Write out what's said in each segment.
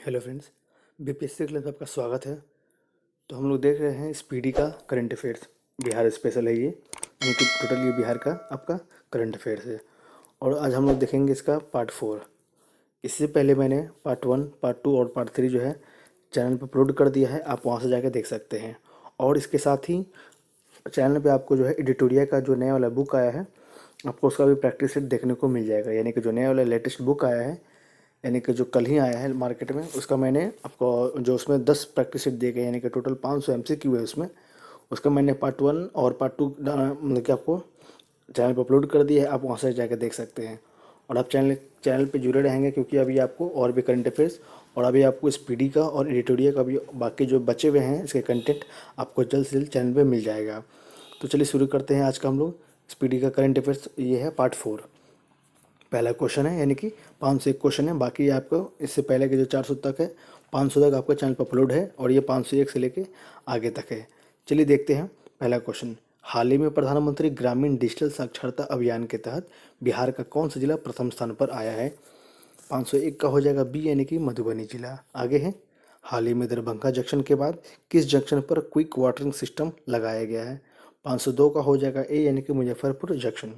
Hello friends, BPSC class में आपका स्वागत है। तो हम लोग देख रहे हैं स्पीडी का करंट अफेयर्स। बिहार स्पेशल है ये, यानी कि टोटल ये बिहार का आपका करंट अफेयर्स है। और आज हम लोग देखेंगे इसका पार्ट 4। इससे पहले मैंने पार्ट 1, पार्ट 2 और पार्ट 3 जो है चैनल पर अपलोड कर दिया है, आप वहाँ से जाकर देख सकते हैं। और इसके साथ ही चैनल पे आपको जो है एडिटोरिया का जो नया वाला बुक आया है, आपको उसका भी प्रैक्टिस सेट देखने को मिल जाएगा। यानी कि जो नया वाला लेटेस्ट बुक आया है, यानी कि जो कल ही आया है मार्केट में, उसका मैंने आपको जो उसमें 10 प्रैक्टिस सेट दिए गए, यानी कि टोटल 500 MCQ है उसमें। उसका मैंने पार्ट 1 और पार्ट 2 मतलब कि आपको चैनल पर अपलोड कर दिया है, आप वहाँ से जाकर देख सकते हैं। और आप चैनल चैनल पे जुड़े रहेंगे, क्योंकि अभी आपको और भी करंट अफेयर्स और अभी आपको स्पीडी का और एडिटोरिया का भी बाकी जो बचे हुए हैं इसके कंटेंट आपको जल्द से जल्द चैनल पे मिल जाएगा। तो चलिए शुरू करते हैं आज का हम लोग स्पीडी का करंट अफेयर्स। ये है पार्ट 4। पहला क्वेश्चन है, यानी कि 501 क्वेश्चन है। बाकी आपको इससे पहले के जो 400 तक है, 500 तक आपका चैनल पर अपलोड है, और ये 501 से लेके आगे तक है। चलिए देखते हैं पहला क्वेश्चन। हाल ही में प्रधानमंत्री ग्रामीण डिजिटल साक्षरता अभियान के तहत बिहार का कौन सा जिला प्रथम स्थान पर आया है? 501 का हो जाएगा बी, यानी कि मधुबनी जिला। आगे है, हाल ही में दरभंगा जंक्शन के बाद किस जंक्शन पर क्विक वाटरिंग सिस्टम लगाया गया है? 502 का हो जाएगा ए, यानी कि मुजफ्फरपुर जंक्शन।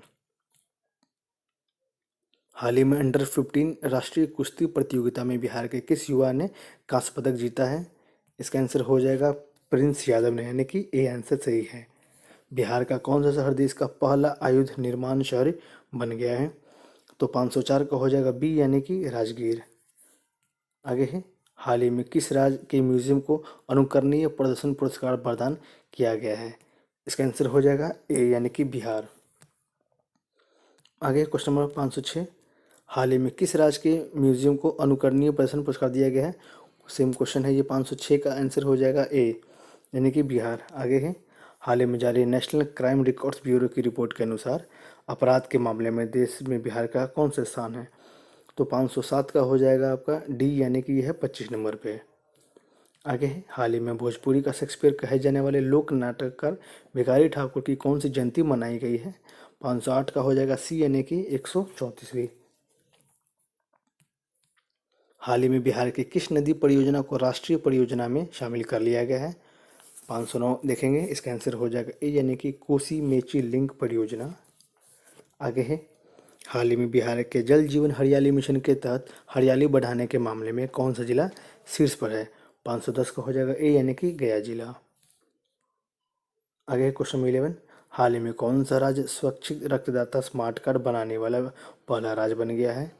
हाल ही में अंडर 15 राष्ट्रीय कुश्ती प्रतियोगिता में बिहार के किस युवा ने कांस्य पदक जीता है? इसका आंसर हो जाएगा प्रिंस यादव ने, यानी कि ए आंसर सही है। बिहार का कौन सा शहर देश का पहला आयुध निर्माण शहर बन गया है? तो 504 का हो जाएगा बी, यानी कि राजगीर। आगे है, हाल ही में किस राज्य के म्यूजियम को अनुकरणीय प्रदर्शन पुरस्कार प्रदान किया गया है? इसका आंसर हो जाएगा ए, यानी कि बिहार। आगे क्वेश्चन नंबर 506। हाल ही में किस राज्य के म्यूजियम को अनुकरणीय प्रदर्शन पुरस्कार दिया गया है? सेम क्वेश्चन है ये, 506 का आंसर हो जाएगा ए, यानी कि बिहार। आगे है, हाल ही में जारी नेशनल क्राइम रिकॉर्ड्स ब्यूरो की रिपोर्ट के अनुसार अपराध के मामले में देश में बिहार का कौन सा स्थान है? तो 507 का हो जाएगा आपका डी, यानी कि यह है 25 नंबर पे। आगे है, हाल ही में भोजपुरी का शेक्सपियर कहे जाने वाले लोक नाटककार भिखारी ठाकुर की कौन सी जयंती मनाई गई है? 508 का हो जाएगा सी, यानी कि 134वीं। हाल ही में बिहार की किस नदी परियोजना को राष्ट्रीय परियोजना में शामिल कर लिया गया है? 509 देखेंगे, इसका आंसर हो जाएगा ए, यानी कि कोसी मेची लिंक परियोजना। आगे है, हाल ही में बिहार के जल जीवन हरियाली मिशन के तहत हरियाली बढ़ाने के मामले में कौन सा जिला शीर्ष पर है? 510 का हो जाएगा ए, यानी कि गया जिला। आगे क्वेश्चन नंबर 11। हाल ही में कौन सा राज्य स्वैच्छिक रक्तदाता स्मार्ट कार्ड बनाने वाला पहला राज्य बन गया है?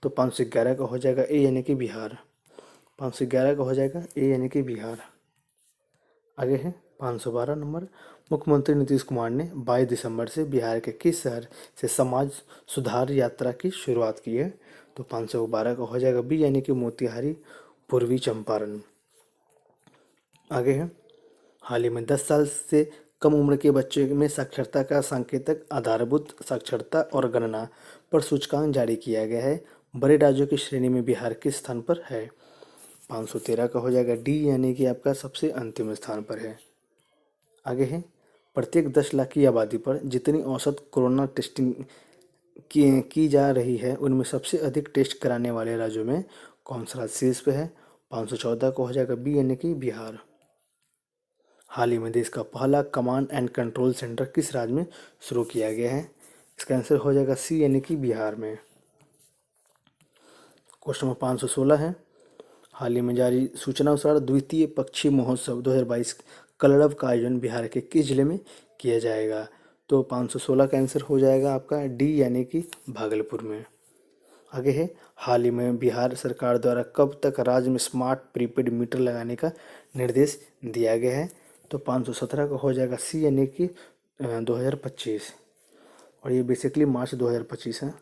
तो 511 का हो जाएगा ए, यानी कि बिहार। 511 का हो जाएगा ए, यानी कि बिहार। आगे है 512 नंबर। मुख्यमंत्री नीतीश कुमार ने 22 दिसंबर से बिहार के किस शहर से समाज सुधार यात्रा की शुरुआत की है? तो 512 का हो जाएगा बी, यानी कि मोतिहारी पूर्वी चंपारण। आगे है, हाल ही में 10 साल से कम उम्र के बच्चे में साक्षरता का सांकेतिक आधारभूत साक्षरता और गणना पर सूचकांक जारी किया गया है। बड़े राज्यों की श्रेणी में बिहार किस स्थान पर है? 513 का हो जाएगा डी, यानी कि आपका सबसे अंतिम स्थान पर है। आगे है, प्रत्येक 10 लाख की आबादी पर जितनी औसत कोरोना टेस्टिंग की जा रही है, उनमें सबसे अधिक टेस्ट कराने वाले राज्यों में कौन सा राज्य शीर्ष पे है? 514 को हो जाएगा बी, यानी कि बिहार। हाल ही में देश का पहला कमांड एंड कंट्रोल सेंटर किस राज्य में शुरू किया गया है? इसका आंसर हो जाएगा सी, यानी कि बिहार में। क्वेश्चन नंबर 516 है, हाल ही में जारी सूचना अनुसार द्वितीय पक्षी महोत्सव 2022 कलरव का आयोजन बिहार के किस जिले में किया जाएगा? तो 516 का आंसर हो जाएगा आपका डी, यानी कि भागलपुर में। आगे है, हाल ही में बिहार सरकार द्वारा कब तक राज्य में स्मार्ट प्रीपेड मीटर लगाने का निर्देश दिया गया है? तो 517 का हो जाएगा सी, यानी कि 2025, और ये बेसिकली मार्च 2025 है।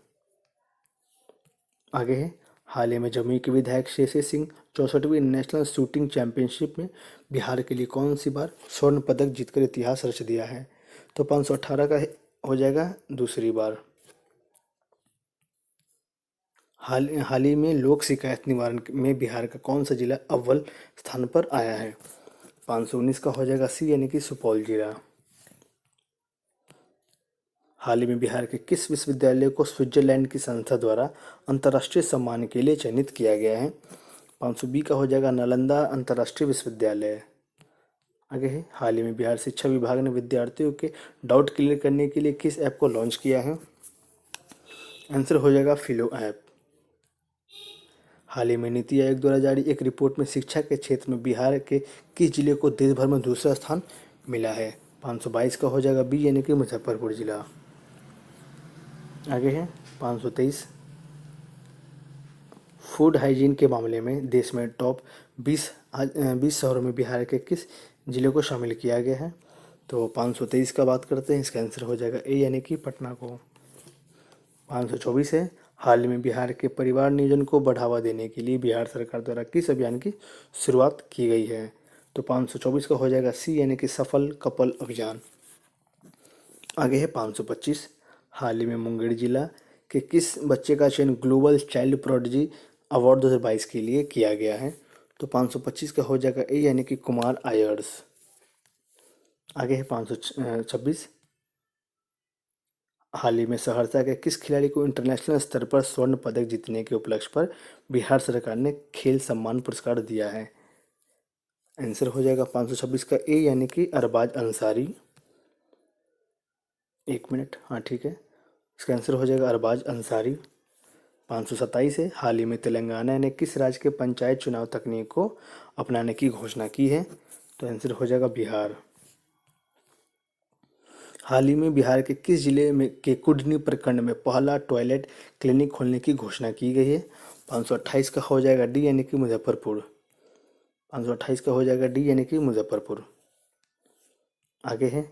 आगे है, हाल ही में जमुई के विधायक शेषे सिंह 64वीं नेशनल शूटिंग चैंपियनशिप में बिहार के लिए कौन सी बार स्वर्ण पदक जीतकर इतिहास रच दिया है? तो 518 का हो जाएगा दूसरी बार। हाल ही में लोक शिकायत निवारण में बिहार का कौन सा जिला अव्वल स्थान पर आया है? 519 का हो जाएगा सी, यानी कि सुपौल जिला। हाल ही में बिहार के किस विश्वविद्यालय को स्विट्जरलैंड की संस्था द्वारा अंतर्राष्ट्रीय सम्मान के लिए चयनित किया गया है? 500 बी का हो जाएगा नालंदा अंतर्राष्ट्रीय विश्वविद्यालय। आगे है, हाल ही में बिहार शिक्षा विभाग ने विद्यार्थियों के डाउट क्लियर करने के लिए किस ऐप को लॉन्च किया है? आंसर हो जाएगा फिलो ऐप। हाल ही में नीति आयोग द्वारा जारी एक रिपोर्ट में शिक्षा के क्षेत्र में बिहार के किस जिले को देश भर में दूसरा स्थान मिला है? 522 का हो जाएगा बी यानी कि मुजफ्फरपुर जिला। आगे है 523, फूड हाइजीन के मामले में देश में टॉप 20 शहरों में बिहार के किस जिले को शामिल किया गया है? तो 523 का बात करते हैं, इसका आंसर हो जाएगा ए यानी कि पटना को। 524 है, हाल ही में बिहार के परिवार नियोजन को बढ़ावा देने के लिए बिहार सरकार द्वारा किस अभियान की शुरुआत की गई है? तो 524 का हो जाएगा सी यानी कि सफल कपल अभियान। आगे है 525, हाल ही में मुंगेर जिला के किस बच्चे का चयन ग्लोबल चाइल्ड प्रोडिजी अवार्ड 2022 के लिए किया गया है? तो 525 का हो जाएगा ए यानी कि कुमार आयर्स। आगे है 526, हाल ही में सहरसा के किस खिलाड़ी को इंटरनेशनल स्तर पर स्वर्ण पदक जीतने के उपलक्ष्य पर बिहार सरकार ने खेल सम्मान पुरस्कार दिया है? आंसर हो जाएगा 526 का ए यानी कि अरबाज अंसारी। एक मिनट, हाँ ठीक है, इसका आंसर हो जाएगा अरबाज अंसारी। 527 है, हाल ही में तेलंगाना ने किस राज्य के पंचायत चुनाव तकनीक को अपनाने की घोषणा की है? तो आंसर हो जाएगा बिहार। हाल ही में बिहार के किस जिले में के कुढ़नी प्रखंड में पहला टॉयलेट क्लिनिक खोलने की घोषणा की गई है? 528 का हो जाएगा डी यानी कि मुजफ्फरपुर। 528 का हो जाएगा डी यानी कि मुजफ्फरपुर। आगे है,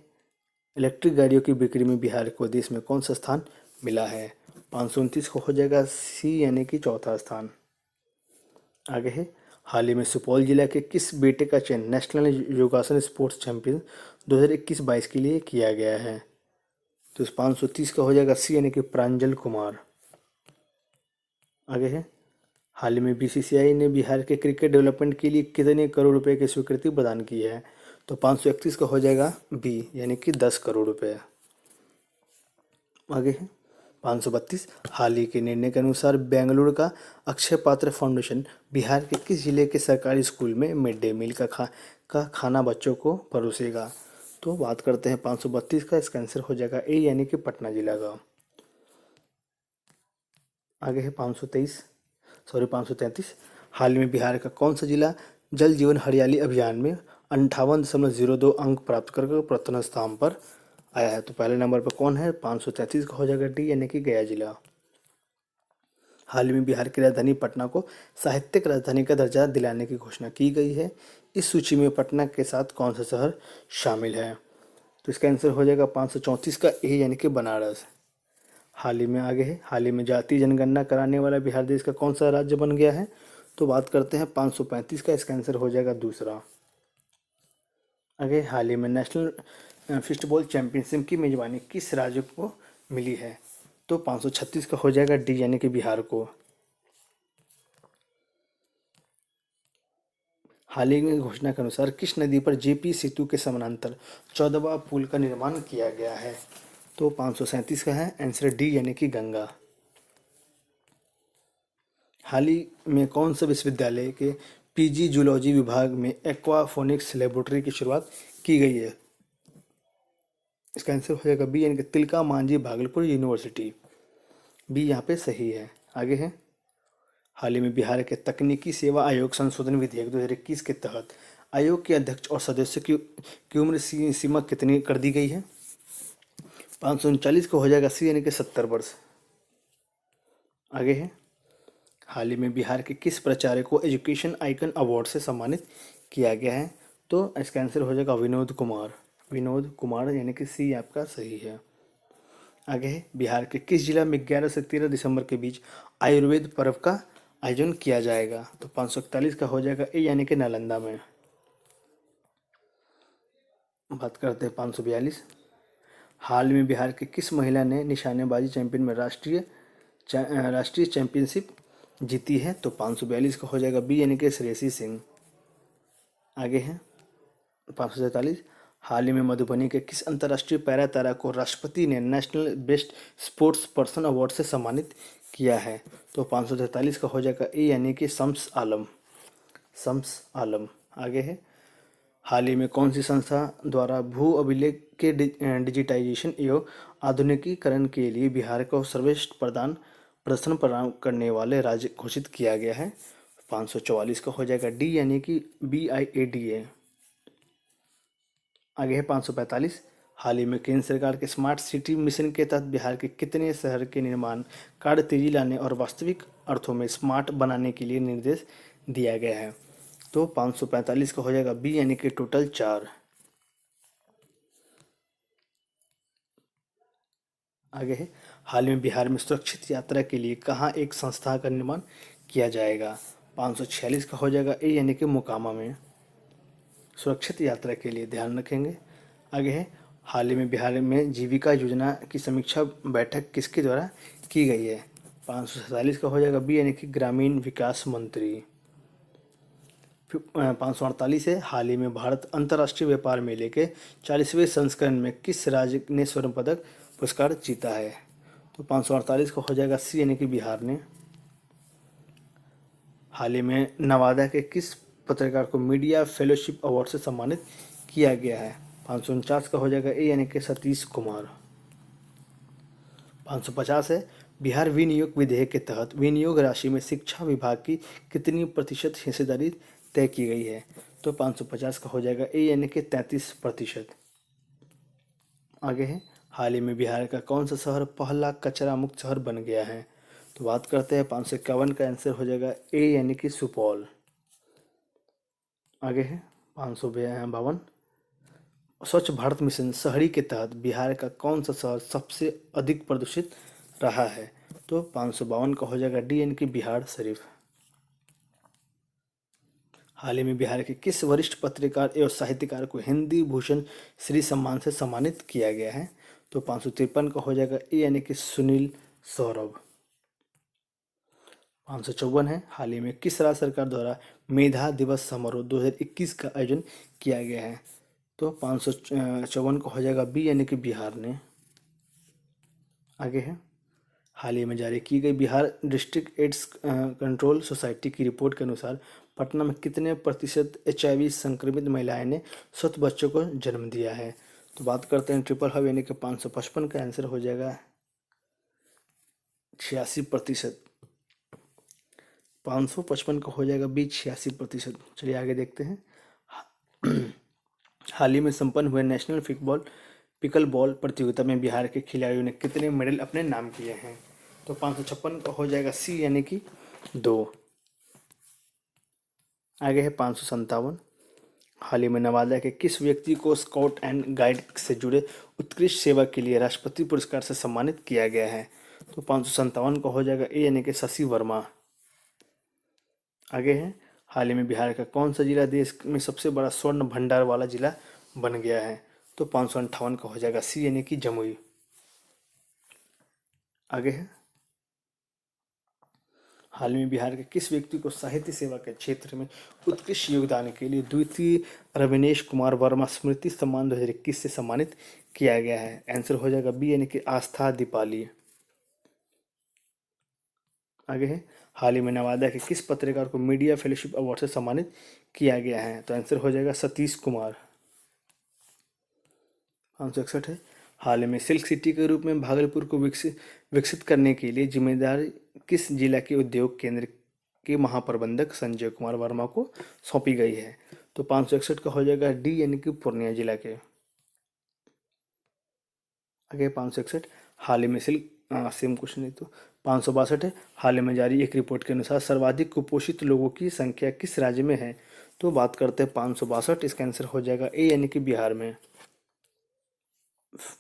इलेक्ट्रिक गाड़ियों की बिक्री में बिहार को देश में कौन सा स्थान मिला है? 529 को हो जाएगा सी यानी कि चौथा स्थान। आगे है, हाल ही में सुपौल जिला के किस बेटे का चयन नेशनल योगासन स्पोर्ट्स चैंपियन 2021-22 के लिए किया गया है? तो इस 530 का हो जाएगा सी यानी कि प्रांजल कुमार। आगे है, हाल ही में बीसीसीआई ने बिहार के क्रिकेट डेवलपमेंट के लिए कितने करोड़ रुपए की स्वीकृति प्रदान की है? तो 531 का हो जाएगा बी यानी कि 10 करोड़ रुपए। आगे है 532, हाल ही के निर्णय के अनुसार बेंगलुरु का अक्षय पात्र फाउंडेशन बिहार के किस जिले के सरकारी स्कूल में मिड डे मील का खाना बच्चों को परोसेगा? तो बात करते हैं 532 का, इसका आंसर हो जाएगा ए यानी कि पटना जिला का। आगे है 533, हाल ही में बिहार का कौन सा जिला जल जीवन हरियाली अभियान में 58.02 अंक प्राप्त कर प्रथम स्थान पर आया है? तो पहले नंबर पर कौन है? 533 का हो जाएगा डी यानी कि गया जिला। हाल ही में बिहार की राजधानी पटना को साहित्यिक राजधानी का दर्जा दिलाने की घोषणा की गई है। इस सूची में पटना के साथ कौन सा शहर शामिल है? तो इसका आंसर हो जाएगा 534 का ए यानी कि बनारस। हाल ही में आगे है, हाल ही में जातीय जनगणना कराने वाला बिहार देश का कौन सा राज्य बन गया है? तो बात करते हैं 535 का, इसका आंसर हो जाएगा दूसरा। आगे, हाल ही में नेशनल फिस्टबॉल चैंपियनशिप की मेजबानी किस राज्य को मिली है? तो 536 का हो जाएगा डी यानी कि बिहार को। हाल ही में घोषणा के अनुसार किस नदी पर जेपी सेतु के समानांतर 14वां पुल का निर्माण किया गया है? तो 537 का है आंसर डी यानी कि गंगा। हाल ही में कौन सा विश्वविद्यालय के पीजी जूलॉजी विभाग में एक्वाफोनिक्स लेबोरेटरी की शुरुआत की गई है? इसका आंसर हो जाएगा बी यानी कि तिलका मांझी भागलपुर यूनिवर्सिटी। बी यहाँ पे सही है। आगे है, हाल ही में बिहार के तकनीकी सेवा आयोग संशोधन विधेयक 2021 के तहत आयोग के अध्यक्ष और सदस्यों की उम्र सीमा कितनी कर दी गई है? 539 को हो जाएगा सी यानी कि 70 वर्ष। आगे है, हाल ही में बिहार के किस प्राचार्य को एजुकेशन आइकन अवार्ड से सम्मानित किया गया है? तो इसका आंसर हो जाएगा विनोद कुमार। विनोद कुमार यानी कि सी आपका सही है। आगे है, बिहार के किस जिला में 11 से 13 दिसंबर के बीच आयुर्वेद पर्व का आयोजन किया जाएगा? तो 541 का हो जाएगा ए यानी कि नालंदा में। बात करते हैं 542, हाल में बिहार के किस महिला ने निशानेबाजी चैंपियन में राष्ट्रीय चैंपियनशिप जीती है? तो 542 का हो जाएगा बी यानी कि श्रेयसी सिंह। आगे है 547, हाल ही में मधुबनी के किस अंतर्राष्ट्रीय पैरा तैरा को राष्ट्रपति ने national best sports person award से सम्मानित किया है? तो 543 का हो जाएगा ए यानी कि शम्स आलम। शम्स आलम। आगे है, हाल ही में कौन सी संस्था द्वारा भू अभिलेख के डिजिटाइजेशन एवं आधुनिकीकरण के लिए बिहार को सर्वश्रेष्ठ प्रदर्शन प्रदान करने वाले राज्य घोषित किया गया है? 544 का हो जाएगा डी, यानी कि BIADA। आगे है 545, हाल ही में केंद्र सरकार के स्मार्ट सिटी मिशन के तहत बिहार के कितने शहर के निर्माण कार्य तेजी लाने और वास्तविक अर्थों में स्मार्ट बनाने के लिए निर्देश दिया गया है? तो 545 का हो जाएगा बी, यानी कि टोटल 4। आगे है, हाल में बिहार में सुरक्षित यात्रा के लिए कहाँ एक संस्था का निर्माण किया जाएगा? 546 का हो जाएगा ए, यानी कि मोकामा में। सुरक्षित यात्रा के लिए ध्यान रखेंगे। आगे है, हाल ही में बिहार में जीविका योजना की समीक्षा बैठक किसके द्वारा की गई है? 547 का हो जाएगा बी, यानी कि ग्रामीण विकास मंत्री। 548 है, हाल ही में भारत अंतर्राष्ट्रीय व्यापार मेले के 40वें संस्करण में किस राज्य ने स्वर्ण पदक पुरस्कार जीता है? तो 548 का हो जाएगा सी, यानी कि बिहार ने। हाल ही में नवादा के किस पत्रकार को मीडिया फेलोशिप अवार्ड से सम्मानित किया गया है? 549 का हो जाएगा ए, यानी कि सतीश कुमार। 550 है, बिहार विनियोग विधेयक के तहत विनियोग राशि में शिक्षा विभाग की कितनी प्रतिशत हिस्सेदारी तय की गई है? तो 550 का हो जाएगा ए, यानी कि 33%। आगे है, हाल ही में बिहार का कौन सा शहर पहला कचरा मुक्त शहर बन गया है? तो बात करते हैं 551 का आंसर हो जाएगा ए, यानी कि सुपौल। आगे है 552, स्वच्छ भारत मिशन शहरी के तहत बिहार का कौन सा शहर सबसे अधिक प्रदूषित रहा है? तो 552 का हो जाएगा डी, यानी कि बिहार शरीफ। हाल ही में बिहार के किस वरिष्ठ पत्रकार एवं साहित्यकार को हिंदी भूषण श्री सम्मान से सम्मानित किया गया है? तो 553 का हो जाएगा ए, यानी कि सुनील सौरभ। 554 है, हाल ही में किस राज्य सरकार द्वारा मेधा दिवस समारोह 2021 का आयोजन किया गया है? तो 554 का हो जाएगा बी, यानी कि बिहार ने। आगे है, हाल ही में जारी की गई Bihar district AIDS control society की रिपोर्ट के अनुसार पटना में कितने प्रतिशत HIV संक्रमित महिलाएं ने स्वस्थ बच्चों को जन्म दिया है? तो बात करते हैं ट्रिपल हब, यानी कि 555 का आंसर हो जाएगा 86%। 555 का हो जाएगा बी, 86%। चलिए आगे देखते हैं। हाल ही में संपन्न हुए नेशनल पिकल बॉल प्रतियोगिता में बिहार के खिलाड़ियों ने कितने मेडल अपने नाम किए हैं? तो 556 का हो जाएगा सी, यानी कि 2। आगे है 557, हाल ही में नवादा के किस व्यक्ति को स्काउट एंड गाइड से जुड़े उत्कृष्ट सेवा के लिए राष्ट्रपति पुरस्कार से सम्मानित किया गया है? तो 557 का हो जाएगा ए, यानी कि शशि वर्मा। आगे है, हाल ही में बिहार का कौन सा जिला देश में सबसे बड़ा स्वर्ण भंडार वाला जिला बन गया है? तो 558 का हो जाएगा सी, यानी कि जमुई। आगे है, हाल में बिहार के किस व्यक्ति को साहित्य सेवा के क्षेत्र में उत्कृष्ट योगदान के लिए द्वितीय रविनेश कुमार वर्मा स्मृति सम्मान 2021 से सम्मानित किया गया है? आंसर हो जाएगा बी, यानी कि आस्था दीपाली। आगे है, हाल ही में नवादा के किस पत्रकार को मीडिया फेलोशिप अवार्ड से सम्मानित किया गया है? तो आंसर हो जाएगा सतीश कुमार। 561 है, हाल ही में सिल्क सिटी के रूप में भागलपुर को विकसित करने के लिए जिम्मेदार किस जिला के उद्योग केंद्र के महाप्रबंधक संजय कुमार वर्मा को सौंपी गई है? तो 561 का हो जाएगा डी, यानी कि पूर्णिया जिला के। आगे 561, हाल ही में सेम क्वेश्चन नहीं तो 562 है, हाल ही में जारी एक रिपोर्ट के अनुसार सर्वाधिक कुपोषित लोगों की संख्या किस राज्य में है? तो बात करते हैं 562, इसका आंसर हो जाएगा ए, यानी कि बिहार में।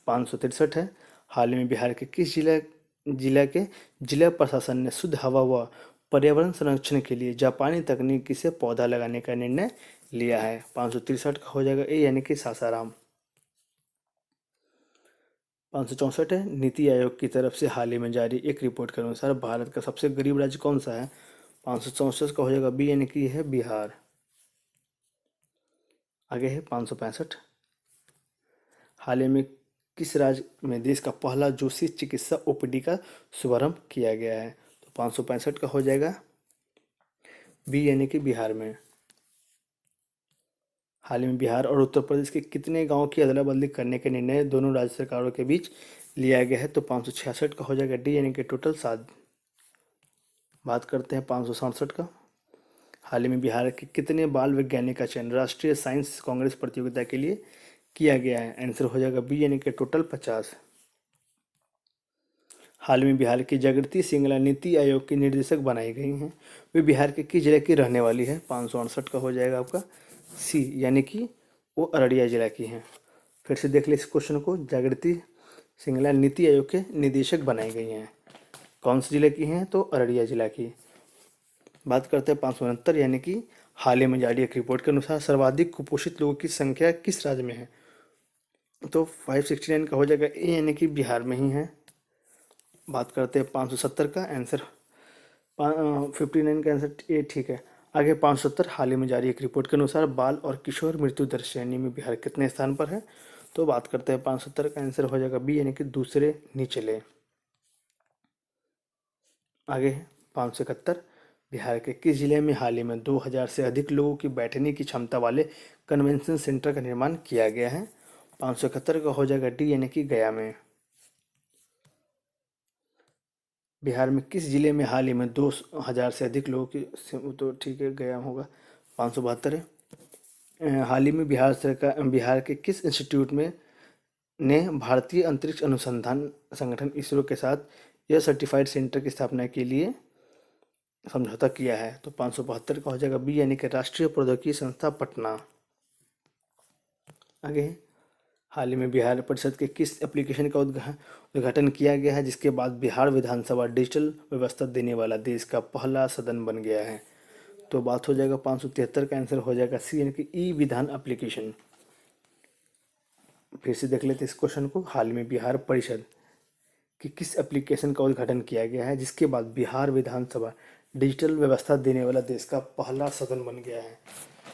563 है, हाल ही में बिहार के किस जिला के जिला प्रशासन ने शुद्ध हवा व पर्यावरण संरक्षण के लिए जापानी तकनीक से पौधा लगाने का निर्णय लिया है? 563 का हो जाएगा ए, यानी कि सासाराम। 564 है, नीति आयोग की तरफ से हाल ही में जारी एक रिपोर्ट के अनुसार भारत का सबसे गरीब राज्य कौन सा है? 564 का हो जाएगा बी, यानी कि यह है बिहार। आगे है 565, हाल ही में किस राज्य में देश का पहला जोशी चिकित्सा OPD का शुभारंभ किया गया है? तो 565 का हो जाएगा बी, यानी कि बिहार में। हाल ही में बिहार और उत्तर प्रदेश के कितने गांव की अदला बदली करने के निर्णय दोनों राज्य सरकारों के बीच लिया गया है? तो 566 का हो जाएगा डी, यानी कि टोटल 7। बात करते हैं 567 का। हाल ही में बिहार के कितने बाल वैज्ञानिक का चयन राष्ट्रीय साइंस कांग्रेस प्रतियोगिता के लिए किया गया है? आंसर हो जाएगा बी, यानी कि टोटल 50। हाल में बिहार की जागृति सिंगला नीति आयोग की निर्देशक बनाई गई हैं, वे बिहार के किस जिले की रहने वाली है? 568 का हो जाएगा आपका सी, यानी कि वो अररिया जिला की हैं। फिर से देख ले इस क्वेश्चन को। जागृति सिंगला नीति आयोग के निदेशक बनाई गई हैं, कौन से जिले की हैं? तो अररिया जिला की। बात करते हैं 569, यानी कि हाल ही में जारी एक रिपोर्ट के अनुसार सर्वाधिक कुपोषित लोगों की संख्या किस राज्य में है? तो 569 का हो जाएगा ए, यानी कि बिहार में ही है। बात करते हैं 570 का। आंसर 59 का आंसर ए ठीक है। आगे 570, हाल ही में जारी एक रिपोर्ट के अनुसार बाल और किशोर मृत्यु दर श्रेणी में बिहार कितने स्थान पर है? तो बात करते हैं 570 का। आंसर हो जाएगा बी, यानी कि दूसरे निचले। आगे 571, बिहार के किस जिले में हाल ही में 2000 से अधिक लोगों की बैठने की क्षमता वाले कन्वेंशन सेंटर का निर्माण किया गया है? 571 का हो जाएगा डी, यानी कि गया में। बिहार में किस जिले में हाल ही में 2000 से अधिक लोगों की तो ठीक है गया होगा। 572 है। हाल ही में बिहार के किस इंस्टीट्यूट में ने भारतीय अंतरिक्ष अनुसंधान संगठन इसरो के साथ यह सर्टिफाइड सेंटर की स्थापना के लिए समझौता किया है? तो 572 का हो जाएगा बी, यानी कि राष्ट्रीय प्रौद्योगिकी संस्था पटना। आगे हाल ही में बिहार परिषद के किस एप्लीकेशन का उद्घाटन किया गया है, जिसके बाद बिहार विधानसभा डिजिटल व्यवस्था देने वाला देश का पहला सदन बन गया है? तो बात हो जाएगा 573 का। आंसर हो जाएगा सी, यानी कि ई विधान एप्लीकेशन। फिर से देख लेते इस क्वेश्चन को। हाल में बिहार परिषद कि किस एप्लीकेशन का उद्घाटन किया गया है, जिसके बाद बिहार विधानसभा डिजिटल व्यवस्था देने वाला देश का पहला सदन बन गया है?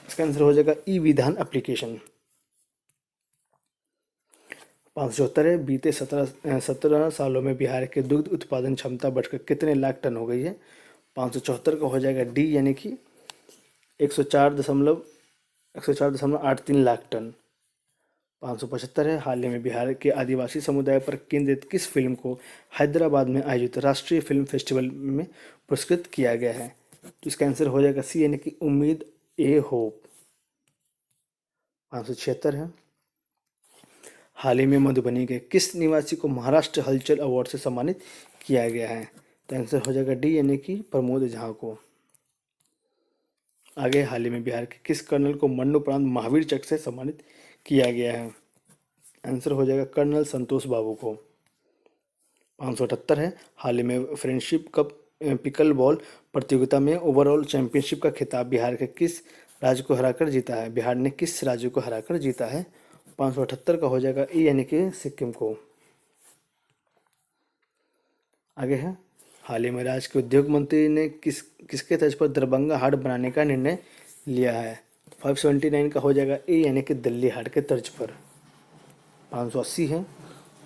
इसका आंसर हो जाएगा ई विधान एप्लीकेशन। 574 है। बीते 17 सालों में बिहार के दुग्ध उत्पादन क्षमता बढ़कर कितने लाख टन हो गई है? 574 का हो जाएगा डी, यानी कि 104.83 लाख टन। 575 है। हाल ही में बिहार के आदिवासी समुदाय पर केंद्रित किस फिल्म को हैदराबाद में आयोजित राष्ट्रीय फिल्म फेस्टिवल में पुरस्कृत किया गया है? तो इसका आंसर हो जाएगा सी, यानी कि उम्मीद ए होप। 576 है। हाल ही में मधुबनी के किस निवासी को महाराष्ट्र हलचल अवार्ड से सम्मानित किया गया है? तो आंसर हो जाएगा डी, यानी कि प्रमोद झा को। आगे हाल ही में बिहार के किस कर्नल को मरणोपरांत महावीर चक्र से सम्मानित किया गया है? आंसर हो जाएगा कर्नल संतोष बाबू को। 578 है। हाल ही में फ्रेंडशिप कप पिकल बॉल प्रतियोगिता में ओवरऑल चैंपियनशिप का खिताब बिहार के किस राज्य को हराकर जीता है? बिहार ने किस राज्य को हराकर जीता है? 578 का हो जाएगा ई, यानी कि सिक्किम को। आगे है हाल ही में राज्य के उद्योग मंत्री ने किसके तर्ज पर दरभंगा हाट बनाने का निर्णय लिया है? 579 का हो जाएगा ए, यानी कि दिल्ली हाट के तर्ज पर। 580 है।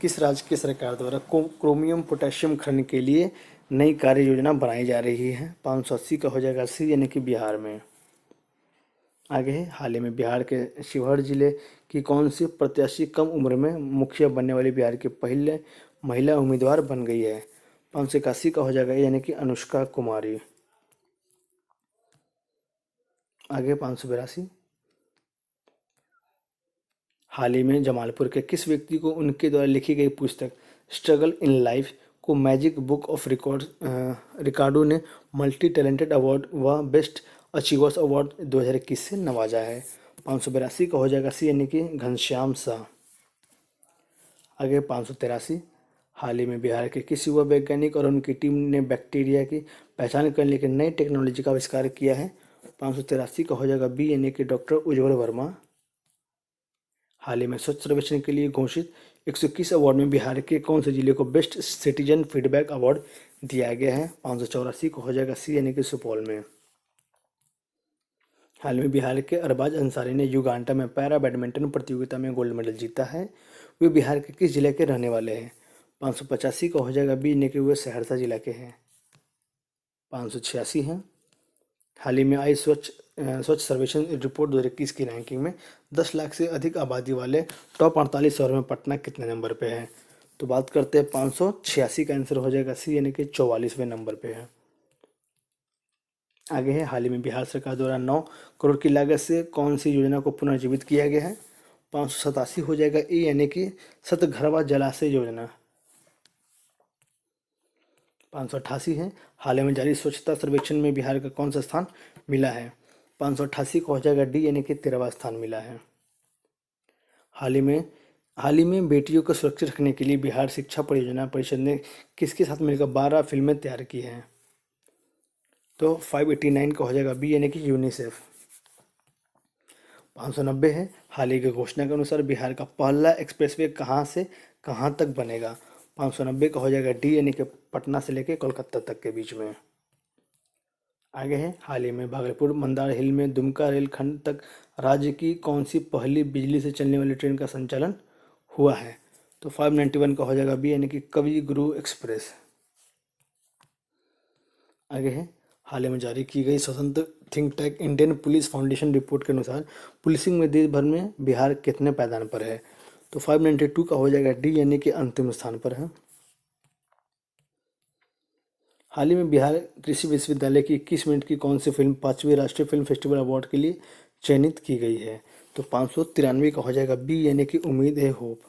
किस राज्य की सरकार द्वारा क्रोमियम पोटेशियम खनन के लिए नई कार्य योजना बनाई जा रही है? 580 का हो जाएगा सी, यानी कि बिहार में। आगे है हाल ही में बिहार के शिवहर जिले की कौन सी प्रत्याशी कम उम्र में मुखिया बनने वाली बिहार की पहले महिला उम्मीदवार बन गई है? 581 का हो जाएगा यानी कि अनुष्का कुमारी। आगे 582, हाल ही में जमालपुर के किस व्यक्ति को उनके द्वारा लिखी गई पुस्तक स्ट्रगल इन लाइफ को मैजिक बुक ऑफ रिकॉर्डो ने मल्टी टैलेंटेड अवार्ड व बेस्ट अचीवर्स अवार्ड 2021 से नवाजा है? 582 का हो जाएगा सी, यानी कि घनश्याम शाह। आगे 583, हाल ही में बिहार के किस युवा वैज्ञानिक और उनकी टीम ने बैक्टीरिया की पहचान करने की नई टेक्नोलॉजी का आविष्कार किया है? 583 का हो जाएगा बी, यानी कि डॉक्टर उज्ज्वल वर्मा। हाल ही में स्वच्छ सर्वेक्षण के लिए घोषित 121 अवार्ड में बिहार के कौन से जिले को बेस्ट सिटीजन फीडबैक अवार्ड दिया गया है? 584 को हो जाएगा सी, यानी कि सुपौल में। हाल में बिहार के अरबाज अंसारी ने युगांडा में पैरा बैडमिंटन प्रतियोगिता में गोल्ड मेडल जीता है, वे बिहार के किस जिले के रहने वाले हैं? 585 का हो जाएगा बी, यानी कि वे सहरसा जिला के हैं। 586 हैं। हाल ही में आई स्वच्छ स्वच्छ सर्वेक्षण रिपोर्ट 2021 की रैंकिंग में 10 लाख से अधिक आबादी वाले टॉप 48 शहरों में पटना कितने नंबर पे है? तो बात करते हैं 586 का आंसर हो जाएगा सी, यानी कि 44वें नंबर पे है। आगे है, हाल ही में बिहार सरकार द्वारा 9 करोड़ की लागत से कौन सी योजना को पुनर्जीवित किया गया है? 587 हो जाएगा ए, यानी कि सतघरवा जलाशय योजना। 588 है, हाल ही में जारी स्वच्छता सर्वेक्षण में बिहार का कौन सा स्थान मिला है? 588 का हो जाएगा डी, यानी कि 13वां स्थान मिला है। हाल ही में बेटियों को सुरक्षित रखने के लिए बिहार शिक्षा परियोजना परिषद ने किसके साथ मिलकर 12 फिल्में तैयार की हैं? तो 589 का हो जाएगा बी, यानी कि यूनिसेफ। 590 है, हाल ही की घोषणा के अनुसार बिहार का पहला एक्सप्रेसवे कहाँ से कहाँ तक बनेगा? 590 का हो जाएगा डी, यानी कि पटना से लेकर कोलकाता तक के बीच में। आगे है, हाल ही में भागलपुर मंदार हिल में दुमका रेलखंड तक राज्य की कौन सी पहली बिजली से चलने वाली ट्रेन का संचालन हुआ है? तो 591 का हो जाएगा बी, यानी कि कवि गुरु एक्सप्रेस। आगे है, हाल ही में जारी की गई स्वतंत्र think tank Indian police foundation report के अनुसार पुलिसिंग में देश भर में बिहार कितने पायदान पर है? तो 592 का हो जाएगा डी, यानी कि अंतिम स्थान पर है। हाल ही में बिहार कृषि विश्वविद्यालय की 21 मिनट की कौन सी फिल्म 5वीं राष्ट्रीय फिल्म फेस्टिवल अवार्ड के लिए चयनित की गई है? तो 593 का हो जाएगा बी, यानी कि उम्मीद है होप।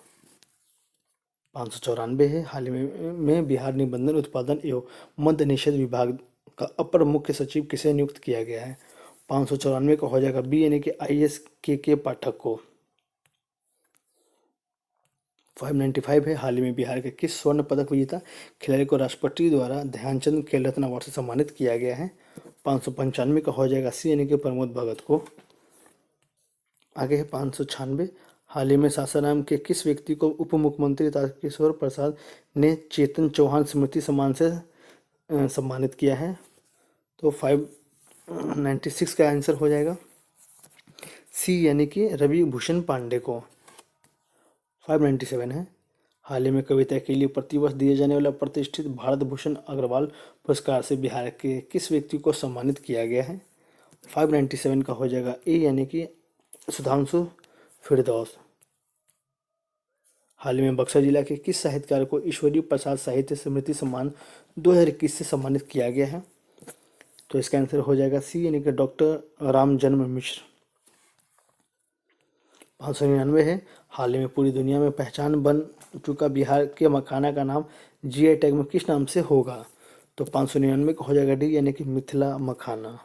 594 है, हाल ही में बिहार निबंधन उत्पादन एवं मद्य निषेध विभाग का अपर मुख्य सचिव किसे नियुक्त किया गया है? 594 का हो जाएगा बी, यानी कि IAS के पाठक को। 595 है, हाल ही में बिहार के किस स्वर्ण पदक विजेता खिलाड़ी को राष्ट्रपति द्वारा ध्यानचंद खेल रत्न अवार्ड से सम्मानित किया गया है? 595 का हो जाएगा सी, यानी कि प्रमोद भगत को। आगे है 596, हाल ही में सासाराम के किस व्यक्ति को उप मुख्यमंत्री तारकिशोर प्रसाद ने चेतन चौहान स्मृति सम्मान से सम्मानित किया है? तो 596 का आंसर हो जाएगा सी, यानी कि रवि भूषण पांडे को। 597 है, हाल ही में कविता के लिए प्रतिवर्ष दिए जाने वाला प्रतिष्ठित भारत भूषण अग्रवाल पुरस्कार से बिहार के किस व्यक्ति को सम्मानित किया गया है? 597 का हो जाएगा ए, यानी कि सुधांशु फिरदौस। हाल ही में बक्सर जिला के किस साहित्यकार को ईश्वरी प्रसाद साहित्य स्मृति सम्मान 2021 से सम्मानित किया गया है? तो इसका आंसर हो जाएगा सी, यानी कि डॉक्टर राम जन्म मिश्र। 599 है, हाल ही में पूरी दुनिया में पहचान बन चुका बिहार के मखाना का नाम GI टैग में किस नाम से होगा? तो 599 का हो जाएगा डी, यानी कि मिथिला मखाना।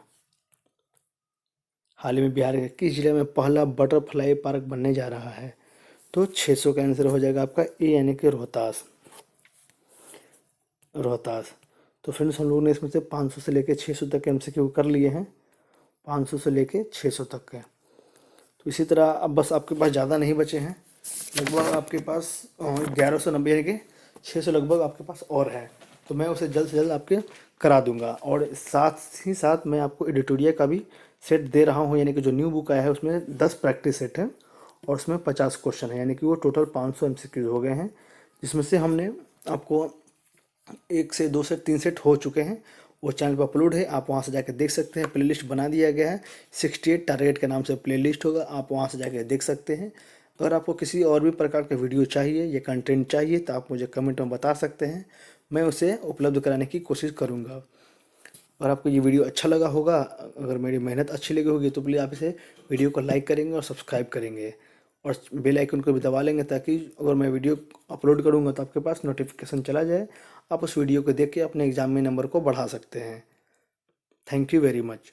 हाल ही में बिहार के किस जिले में पहला बटरफ्लाई पार्क बनने जा रहा है? तो 600 का आंसर हो जाएगा आपका ए, यानी कि रोहतास। तो फ्रेंड्स, हम लोगों ने इसमें से 500 से लेकर 600 तक के MCQ कर लिए हैं, 500 से लेकर 600 तक के। तो इसी तरह अब बस आपके पास ज़्यादा नहीं बचे हैं, लगभग आपके पास 1190 यानी कि 600 लगभग आपके पास और है। तो मैं उसे जल्द से जल्द आपके करा दूंगा, और साथ ही साथ मैं आपको एडिटोरिया का भी सेट दे रहा हूँ, यानी कि जो न्यू बुक आया है उसमें 10 प्रैक्टिस सेट है और उसमें 50 क्वेश्चन है, यानी कि वो टोटल 500 MCQ हो गए हैं, जिसमें से हमने आपको 1 से 2 से 3 सेट हो चुके हैं। वो चैनल पर अपलोड है, आप वहाँ से जाकर देख सकते हैं। प्लेलिस्ट बना दिया गया है, 68 टारगेट के नाम से प्लेलिस्ट होगा, आप वहाँ से जाकर देख सकते हैं। अगर आपको किसी और भी प्रकार का वीडियो चाहिए या कंटेंट चाहिए तो आप मुझे कमेंट में बता सकते हैं, मैं उसे उपलब्ध कराने की कोशिश करूँगा। अगर आपको ये वीडियो अच्छा लगा होगा, अगर मेरी मेहनत अच्छी लगी होगी, तो प्लीज़ आप इसे वीडियो को लाइक करेंगे और सब्सक्राइब करेंगे और बेल आइकन को भी दबा लेंगे, ताकि अगर मैं वीडियो अपलोड करूँगा तो आपके पास नोटिफिकेशन चला जाए, आप उस वीडियो को देख के अपने एग्ज़ाम में नंबर को बढ़ा सकते हैं। Thank you very much.